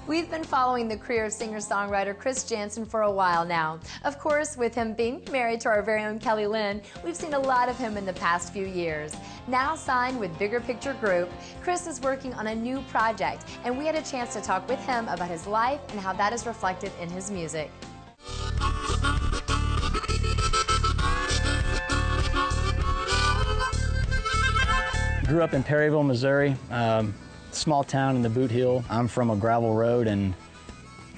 We've been following the career of singer-songwriter Chris Janson for a while now. Of course, with him being married to our very own Kelly Lynn, we've seen a lot of him in the past few years. Now signed with Bigger Picture Group, Chris is working on a new project, and we had a chance to talk with him about his life and how that is reflected in his music. Grew up in Perryville, Missouri, small town in the Boot Heel. I'm from a gravel road and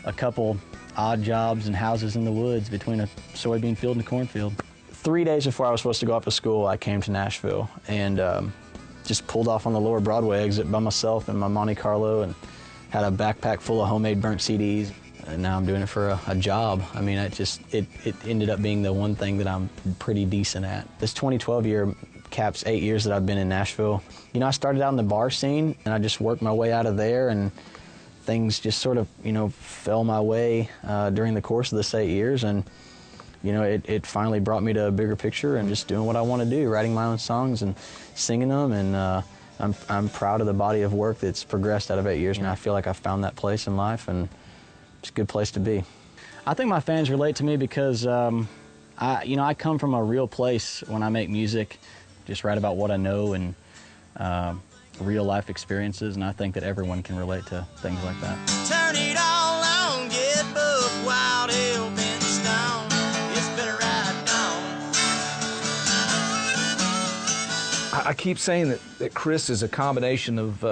a couple odd jobs and houses in the woods between a soybean field and a cornfield. 3 days before I was supposed to go off to school, I came to Nashville and just pulled off on the Lower Broadway exit by myself in my Monte Carlo and had a backpack full of homemade burnt CDs. And now I'm doing it for a job. I mean, it ended up being the one thing that I'm pretty decent at. This 2012 year caps 8 years that I've been in Nashville. You know, I started out in the bar scene and I just worked my way out of there, and things just sort of, you know, fell my way during the course of this 8 years, and you know, it finally brought me to a bigger picture and just doing what I want to do, writing my own songs and singing them, and I'm proud of the body of work that's progressed out of 8 years, and I feel like I found that place in life, and it's a good place to be. I think my fans relate to me because I come from a real place when I make music. Just write about what I know and real life experiences, and I think that everyone can relate to things like that. Turn it all on, get booked, wild hell been stoned. It's been a ride down. I keep saying that Chris is a combination of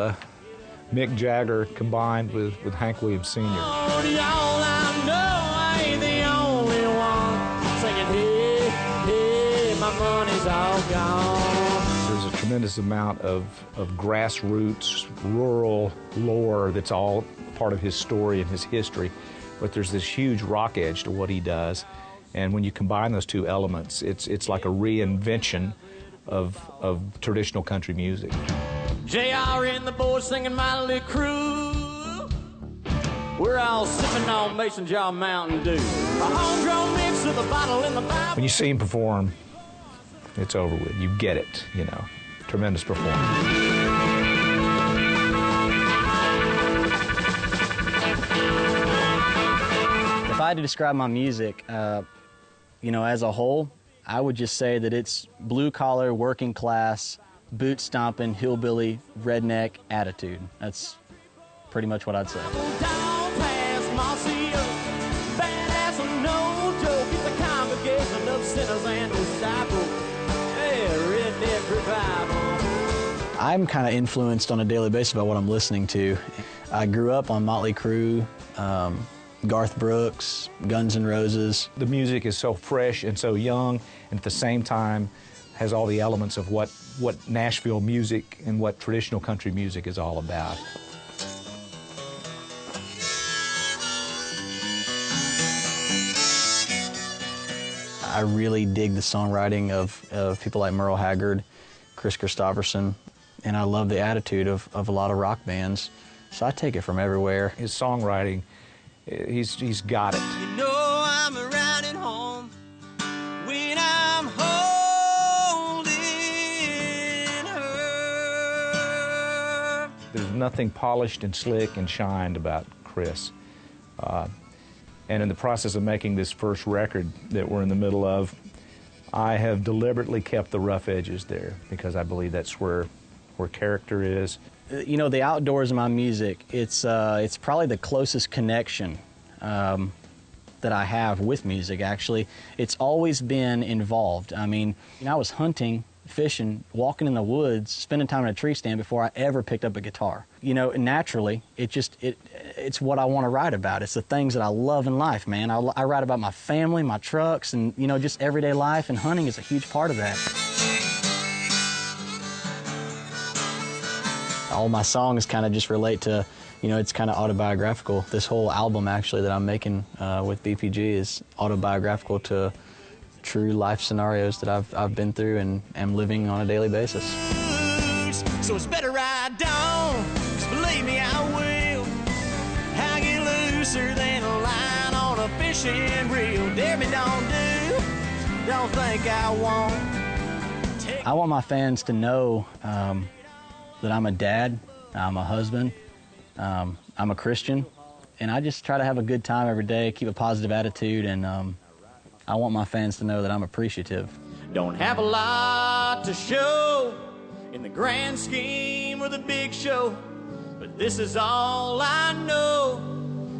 Mick Jagger combined with Hank Williams Sr. Oh, y'all, I know I ain't the only one singing, hey, hey, my money's all gone. There's a tremendous amount of grassroots, rural lore that's all part of his story and his history, but there's this huge rock edge to what he does, and when you combine those two elements, it's like a reinvention of traditional country music. JR and the boys singing Motley Crue. We're all sipping on Mason Jar Mountain Dew. A homegrown mix of the bottle in the Bible. When you see him perform, it's over with. You get it, you know. Tremendous performance. If I had to describe my music, you know, as a whole, I would just say that it's blue-collar, working-class, boot-stomping, hillbilly, redneck attitude. That's pretty much what I'd say. I'm kind of influenced on a daily basis by what I'm listening to. I grew up on Motley Crue, Garth Brooks, Guns N' Roses. The music is so fresh and so young, and at the same time has all the elements of what Nashville music and what traditional country music is all about. I really dig the songwriting of people like Merle Haggard, Chris Christopherson, and I love the attitude of a lot of rock bands. So I take it from everywhere. His songwriting, he's got it. You know I'm riding home when I'm holding her. There's nothing polished and slick and shined about Chris. And in the process of making this first record that we're in the middle of, I have deliberately kept the rough edges there because I believe that's where character is. You know, the outdoors of my music, it's probably the closest connection that I have with music, actually. It's always been involved. I mean, I was hunting, fishing, walking in the woods, spending time in a tree stand before I ever picked up a guitar. You know, naturally, it's what I want to write about. It's the things that I love in life, man. I write about my family, my trucks, and, you know, just everyday life, and hunting is a huge part of that. All my songs kind of just relate to, you know, it's kind of autobiographical. This whole album, actually, that I'm making with BPG is autobiographical to true life scenarios that I've been through and am living on a daily basis. So it's better ride down, 'cause believe me I will. I get looser than a line on a fishing reel. Dare me, don't think I won't. I want my fans to know that I'm a dad, I'm a husband, I'm a Christian, and I just try to have a good time every day, keep a positive attitude, and I want my fans to know that I'm appreciative. Don't have a lot to show in the grand scheme or the big show, but this is all I know.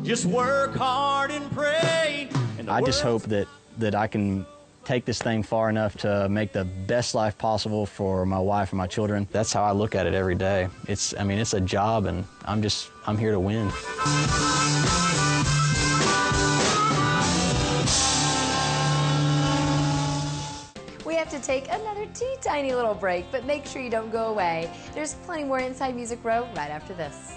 Just work hard and pray. And I just hope that I can take this thing far enough to make the best life possible for my wife and my children. That's how I look at it every day. I mean, it's a job, and I'm here to win. We have to take another teeny little break, but make sure you don't go away. There's plenty more Inside Music Row right after this.